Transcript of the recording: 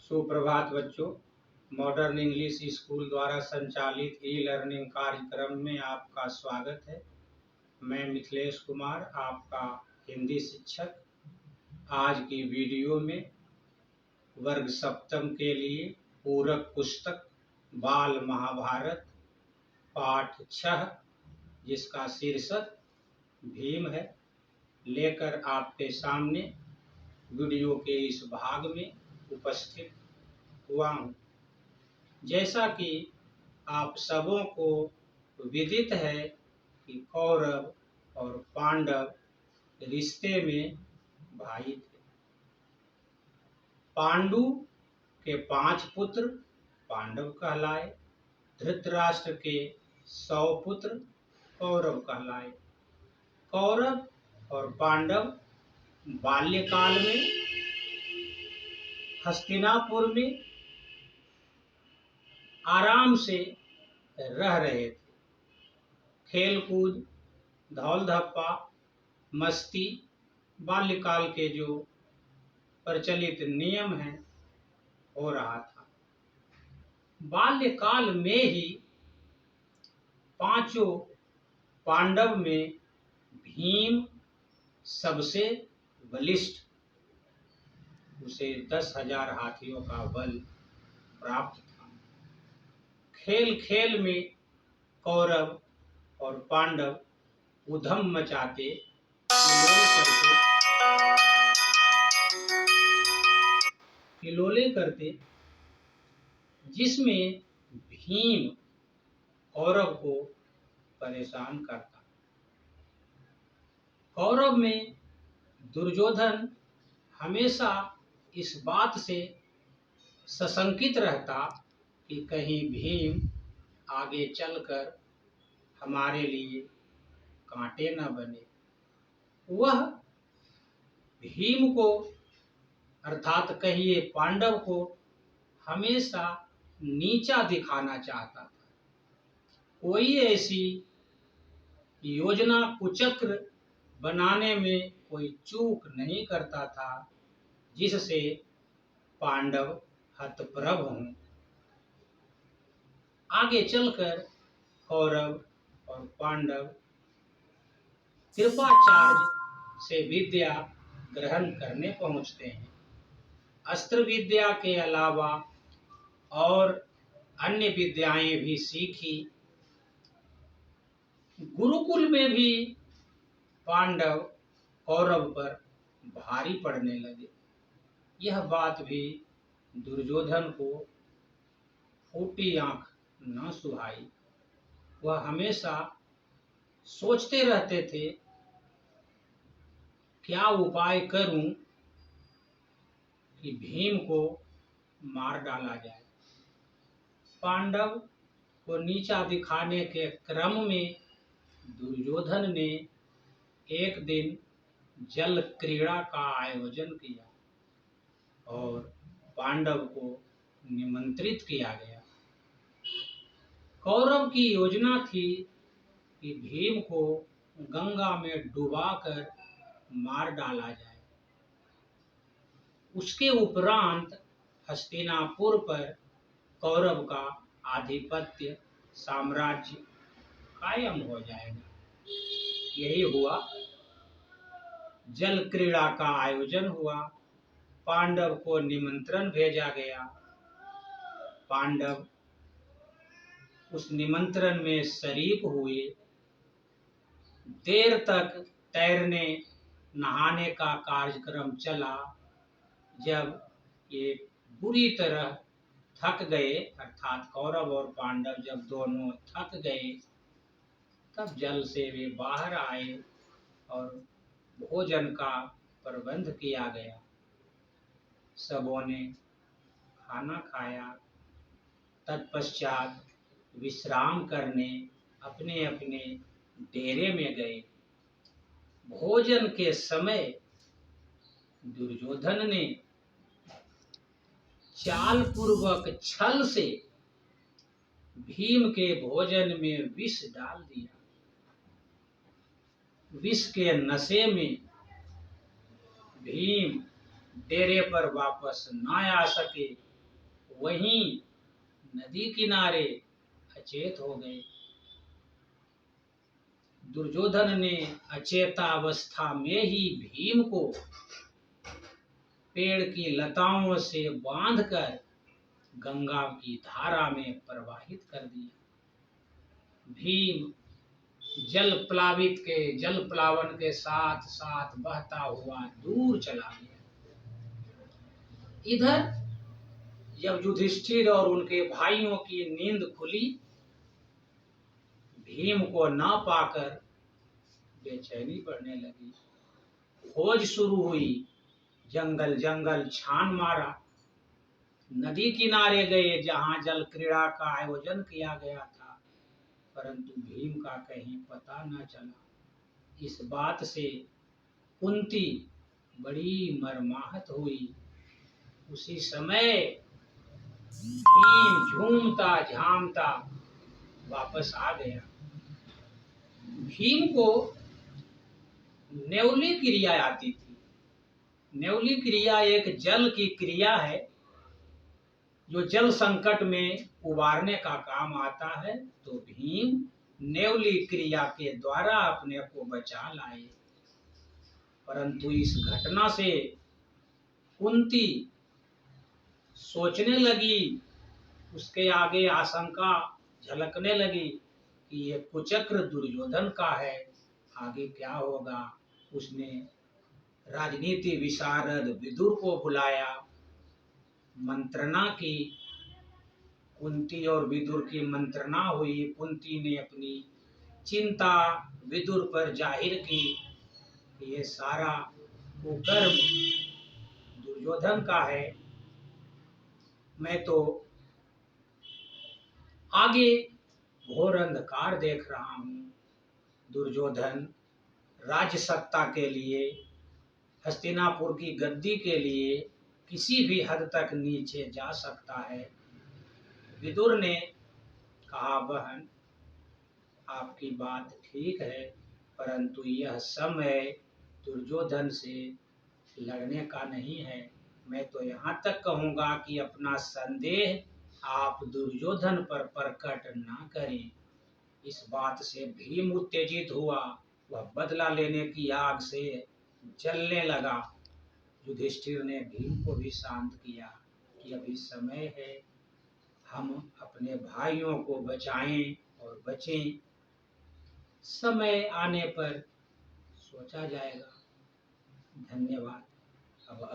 सुप्रभात बच्चों। Modern English school द्वारा संचालित ई लर्निंग कार्यक्रम में आपका स्वागत है। मैं मिथिलेश कुमार, आपका हिंदी शिक्षक। आज की वीडियो में वर्ग सप्तम के लिए पूरक पुस्तक बाल महाभारत पाठ 6, जिसका शीर्षक भीम है, लेकर आपके सामने वीडियो के इस भाग में उपस्थित हुआ हूँ। जैसा कि आप सबों को विदित है कि कौरव और पांडव रिश्ते में भाई थे। पांडु के 5 पुत्र पांडव कहलाए। धृतराष्ट्र के 100 पुत्र कौरव कहलाए। कौरव और पांडव बाल्यकाल में हस्तिनापुर में आराम से रह रहे थे। खेल कूद, धौल धप्पा, मस्ती बाल्यकाल के जो प्रचलित नियम हैं हो रहा था। बाल्यकाल में ही 5 पांडव में भीम सबसे बलिष्ठ, उसे 10,000 हाथियों का बल प्राप्त था। खेल खेल में कौरव और पांडव उधम मचाते, किलोले करते, जिसमें भीम कौरव को परेशान करता। कौरव में दुर्योधन हमेशा इस बात से सशंकित रहता कि कहीं भीम आगे चलकर हमारे लिए कांटे न बने। वह भीम को अर्थात कहिए पांडव को हमेशा नीचा दिखाना चाहता था। कोई ऐसी योजना कुचक्र बनाने में कोई चूक नहीं करता था जिससे पांडव हतप्रभ हों। आगे चलकर कौरव और पांडव कृपाचार्य से विद्या ग्रहण करने पहुंचते हैं। अस्त्र विद्या के अलावा और अन्य विद्याएं भी सीखी। गुरुकुल में भी पांडव कौरव पर भारी पड़ने लगे। यह बात भी दुर्योधन को फूटी आंख न सुहाई। वह हमेशा सोचते रहते थे, क्या उपाय करूं कि भीम को मार डाला जाए। पांडव को नीचा दिखाने के क्रम में दुर्योधन ने एक दिन जल क्रीड़ा का आयोजन किया और पांडव को निमंत्रित किया गया। कौरव की योजना थी कि भीम को गंगा में डुबाकर मार डाला जाए। उसके उपरांत हस्तिनापुर पर कौरव का आधिपत्य साम्राज्य कायम हो जाएगा। यही हुआ। जल क्रीड़ा का आयोजन हुआ। पांडव को निमंत्रण भेजा गया। पांडव उस निमंत्रण में शरीक हुए। देर तक तैरने नहाने का कार्यक्रम चला। जब ये बुरी तरह थक गए, अर्थात कौरव और पांडव जब दोनों थक गए, तब जल से वे बाहर आए और भोजन का प्रबंध किया गया। सबों ने खाना खाया। तत्पश्चात विश्राम करने अपने अपने डेरे में गए। भोजन के समय दुर्योधन ने चाल पूर्वक छल से भीम के भोजन में विष डाल दिया। विष के नशे में भीम डेरे पर वापस न आ सके वहीं नदी किनारे अचेत हो गए। दुर्योधन ने अचेतावस्था में ही भीम को पेड़ की लताओं से बांधकर गंगा की धारा में प्रवाहित कर दिया। भीम जल प्लावन के साथ साथ बहता हुआ दूर चला गया। इधर जब युधिष्ठिर और उनके भाइयों की नींद खुली, भीम को ना पाकर बेचैनी बढ़ने लगी। खोज शुरू हुई, जंगल जंगल छान मारा, नदी किनारे गए जहां जल क्रीड़ा का आयोजन किया गया था, परंतु भीम का कहीं पता न चला। इस बात से कुंती बड़ी मर्माहत हुई। उसी समय भीम झूमता झामता वापस आ गया। भीम को नेवली क्रिया आती थी। नेवली क्रिया एक जल की क्रिया है जो जल संकट में उबारने का काम आता है। तो भीम नेवली क्रिया के द्वारा अपने को बचा लाए। परंतु इस घटना से कुंती सोचने लगी, उसके आगे आशंका झलकने लगी कि ये कुचक्र दुर्योधन का है, आगे क्या होगा। उसने राजनीति विशारद विदुर को बुलाया, मंत्रणा की। कुंती और विदुर की मंत्रणा हुई। कुंती ने अपनी चिंता विदुर पर जाहिर की कि ये सारा कुकर्म दुर्योधन का है। मैं तो आगे घोर अंधकार देख रहा हूँ। दुर्योधन राज्य सत्ता के लिए, हस्तिनापुर की गद्दी के लिए किसी भी हद तक नीचे जा सकता है। विदुर ने कहा, बहन आपकी बात ठीक है, परंतु यह समय दुर्योधन से लड़ने का नहीं है। मैं तो यहाँ तक कहूँगा कि अपना संदेह आप दुर्योधन पर प्रकट ना करें। इस बात से भीम उत्तेजित हुआ, वह बदला लेने की आग से जलने लगा। युधिष्ठिर ने भीम को भी शांत किया कि अभी समय है, हम अपने भाइयों को बचाएं और बचें। समय आने पर सोचा जाएगा। धन्यवाद। अब